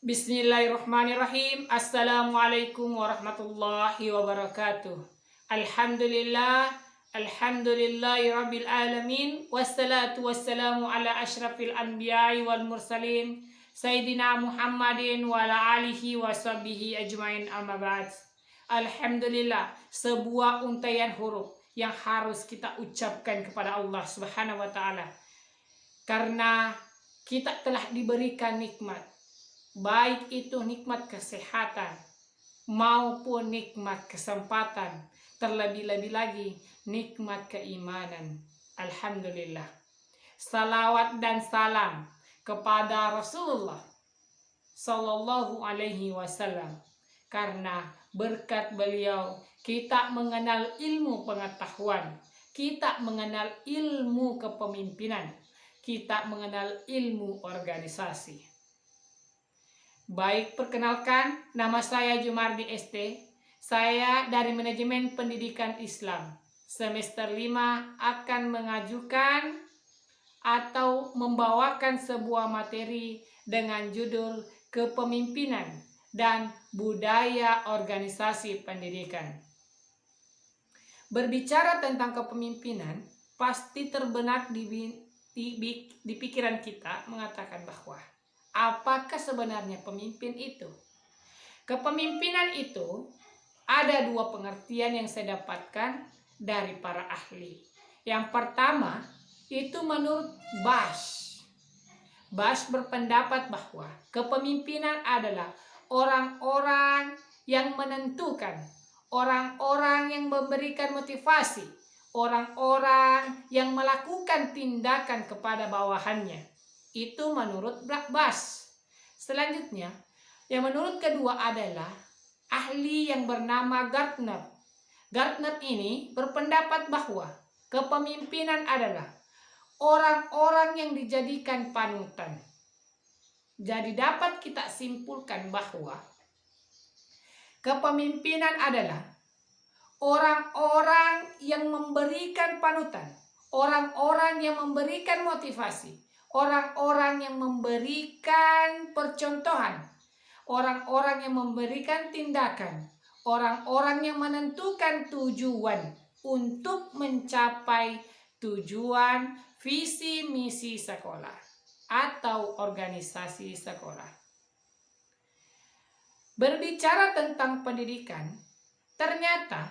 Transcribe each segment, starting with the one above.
Bismillahirrahmanirrahim. Assalamualaikum warahmatullahi wabarakatuh. Alhamdulillahi rabbil alamin. Wassalatu wassalamu ala asyrafil anbiya'i wal mursalin Sayyidina Muhammadin wa ala alihi wa sahbihi ajmain, amma ba'd. Alhamdulillah, sebuah untaian huruf yang harus kita ucapkan kepada Allah Subhanahu wa ta'ala, karena kita telah diberikan nikmat, baik itu nikmat kesehatan maupun nikmat kesempatan, terlebih-lebih lagi nikmat keimanan. Alhamdulillah. Salawat dan salam kepada Rasulullah Sallallahu Alaihi Wasallam, karena berkat beliau kita mengenal ilmu pengetahuan, kita mengenal ilmu kepemimpinan, kita mengenal ilmu organisasi. Baik, perkenalkan, nama saya Jumardi ST. Saya dari Manajemen Pendidikan Islam. Semester 5 akan mengajukan atau membawakan sebuah materi dengan judul Kepemimpinan dan Budaya Organisasi Pendidikan. Berbicara tentang kepemimpinan, pasti terbenak di pikiran kita mengatakan bahwa apakah sebenarnya pemimpin itu? Kepemimpinan itu ada dua pengertian yang saya dapatkan dari para ahli. Yang pertama, itu menurut Bash. Bash berpendapat bahwa kepemimpinan adalah orang-orang yang menentukan, orang-orang yang memberikan motivasi, orang-orang yang melakukan tindakan kepada bawahannya. Itu menurut Bash. Selanjutnya, yang menurut kedua adalah ahli yang bernama Gardner. Gardner ini berpendapat bahwa kepemimpinan adalah orang-orang yang dijadikan panutan. Jadi dapat kita simpulkan bahwa kepemimpinan adalah orang-orang yang memberikan panutan, orang-orang yang memberikan motivasi, orang-orang yang memberikan percontohan, orang-orang yang memberikan tindakan, orang-orang yang menentukan tujuan untuk mencapai tujuan visi misi sekolah atau organisasi sekolah. Berbicara tentang pendidikan, ternyata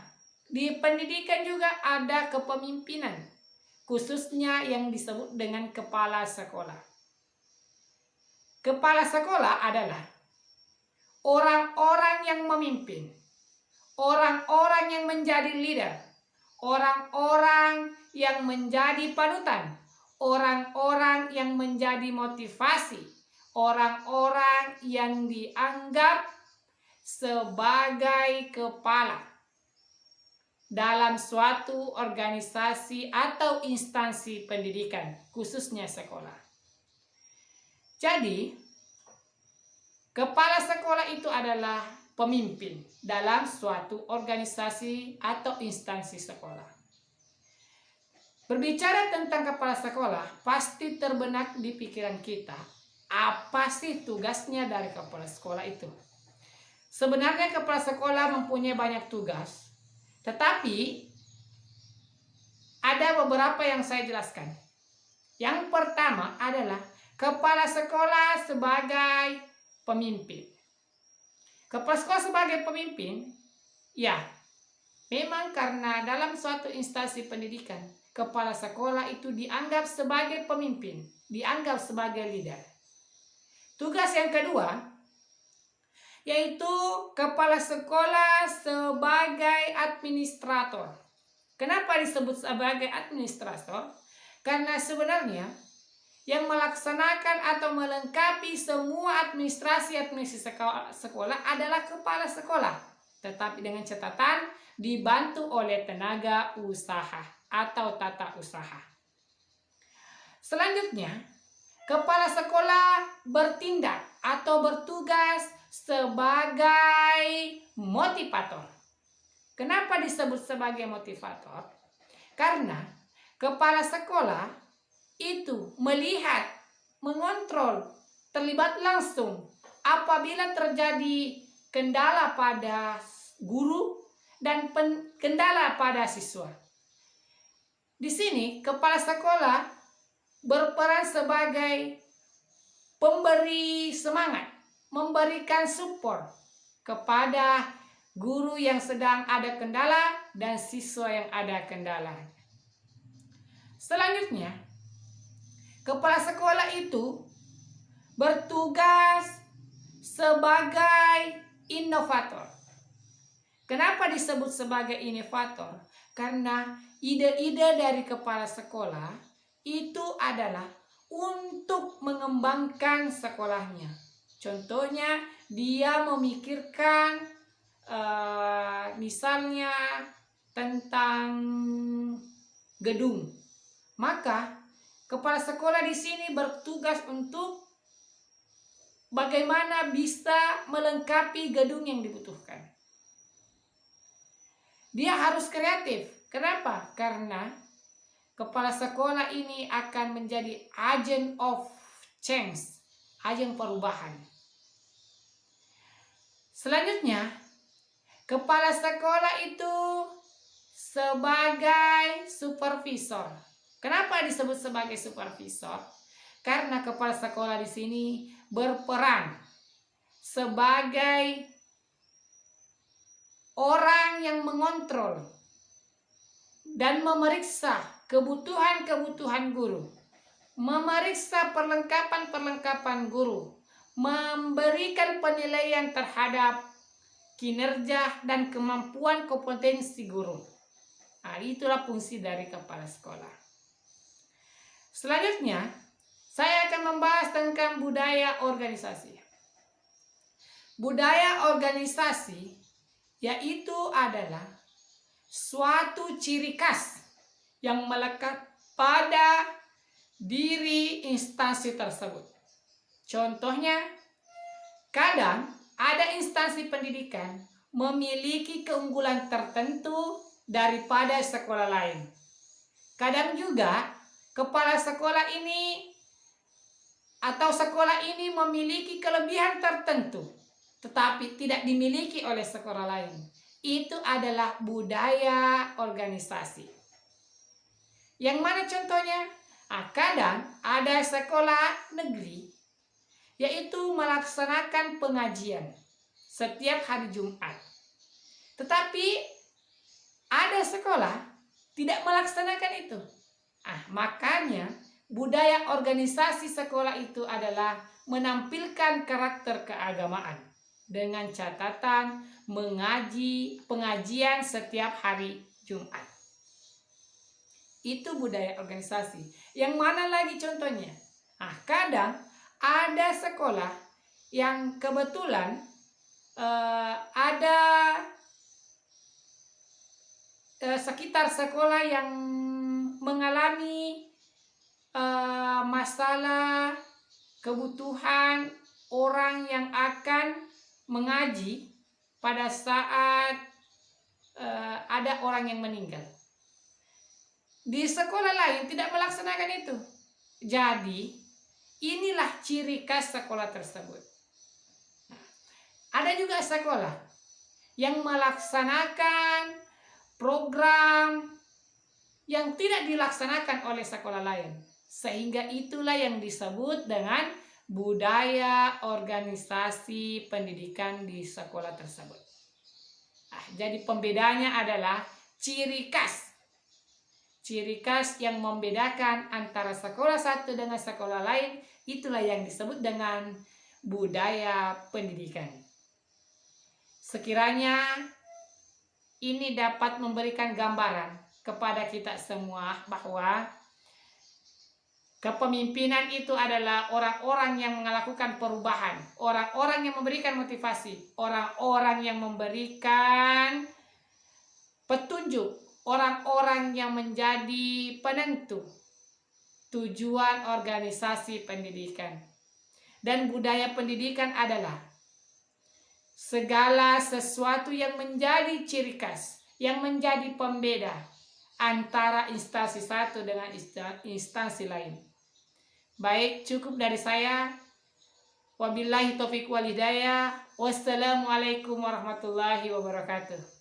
di pendidikan juga ada kepemimpinan, khususnya yang disebut dengan kepala sekolah. Kepala sekolah adalah orang-orang yang memimpin, orang-orang yang menjadi leader, orang-orang yang menjadi panutan, orang-orang yang menjadi motivasi, orang-orang yang dianggap sebagai kepala dalam suatu organisasi atau instansi pendidikan, khususnya sekolah. Jadi, kepala sekolah itu adalah pemimpin dalam suatu organisasi atau instansi sekolah. Berbicara tentang kepala sekolah, pasti terbenak di pikiran kita, apa sih tugasnya dari kepala sekolah itu? Sebenarnya kepala sekolah mempunyai banyak tugas, tetapi ada beberapa yang saya jelaskan. Yang pertama adalah kepala sekolah sebagai pemimpin. Kepala sekolah sebagai pemimpin, ya, memang karena dalam suatu instansi pendidikan, kepala sekolah itu dianggap sebagai pemimpin, dianggap sebagai leader. Tugas yang kedua yaitu kepala sekolah sebagai administrator. Kenapa disebut sebagai administrator? Karena sebenarnya yang melaksanakan atau melengkapi semua administrasi sekolah adalah kepala sekolah, tetapi dengan catatan dibantu oleh tenaga usaha atau tata usaha. Selanjutnya, kepala sekolah bertindak atau bertugas sebagai motivator. Kenapa disebut sebagai motivator? Karena kepala sekolah itu melihat, mengontrol, terlibat langsung apabila terjadi kendala pada guru dan kendala pada siswa. Di sini kepala sekolah berperan sebagai pemberi semangat, memberikan support kepada guru yang sedang ada kendala dan siswa yang ada kendala. Selanjutnya, kepala sekolah itu bertugas sebagai inovator. Kenapa disebut sebagai inovator? Karena ide-ide dari kepala sekolah itu adalah untuk mengembangkan sekolahnya. Contohnya, dia memikirkan misalnya tentang gedung. Maka kepala sekolah di sini bertugas untuk bagaimana bisa melengkapi gedung yang dibutuhkan. Dia harus kreatif. Kenapa? Karena kepala sekolah ini akan menjadi agent of change, agen perubahan. Selanjutnya, kepala sekolah itu sebagai supervisor. Kenapa disebut sebagai supervisor? Karena kepala sekolah di sini berperan sebagai orang yang mengontrol dan memeriksa kebutuhan-kebutuhan guru, memeriksa perlengkapan-perlengkapan guru, memberikan penilaian terhadap kinerja dan kemampuan kompetensi guru. Nah, itulah fungsi dari kepala sekolah. Selanjutnya, saya akan membahas tentang budaya organisasi. Budaya organisasi yaitu adalah suatu ciri khas yang melekat pada diri instansi tersebut. Contohnya, kadang ada instansi pendidikan memiliki keunggulan tertentu daripada sekolah lain. Kadang juga kepala sekolah ini atau sekolah ini memiliki kelebihan tertentu, tetapi tidak dimiliki oleh sekolah lain. Itu adalah budaya organisasi. Yang mana contohnya? Kadang ada sekolah negeri yaitu melaksanakan pengajian setiap hari Jumat. Tetapi ada sekolah tidak melaksanakan itu. Makanya budaya organisasi sekolah itu adalah menampilkan karakter keagamaan dengan catatan pengajian setiap hari Jumat. Itu budaya organisasi. Yang mana lagi contohnya? Kadang ada sekolah yang kebetulan ada sekitar sekolah yang mengalami masalah kebutuhan orang yang akan mengaji pada saat ada orang yang meninggal. Di sekolah lain tidak melaksanakan itu. Jadi inilah ciri khas sekolah tersebut. Ada juga sekolah yang melaksanakan program yang tidak dilaksanakan oleh sekolah lain. Sehingga itulah yang disebut dengan budaya organisasi pendidikan di sekolah tersebut. Jadi pembedanya adalah ciri khas. Ciri khas yang membedakan antara sekolah satu dengan sekolah lain, itulah yang disebut dengan budaya pendidikan. Sekiranya ini dapat memberikan gambaran kepada kita semua bahwa kepemimpinan itu adalah orang-orang yang melakukan perubahan, orang-orang yang memberikan motivasi, orang-orang yang memberikan petunjuk, orang-orang yang menjadi penentu tujuan organisasi pendidikan. Dan budaya pendidikan adalah segala sesuatu yang menjadi ciri khas, yang menjadi pembeda antara instansi satu dengan instansi lain. Baik, cukup dari saya. Wabillahi taufiq wal hidayah. Wassalamualaikum warahmatullahi wabarakatuh.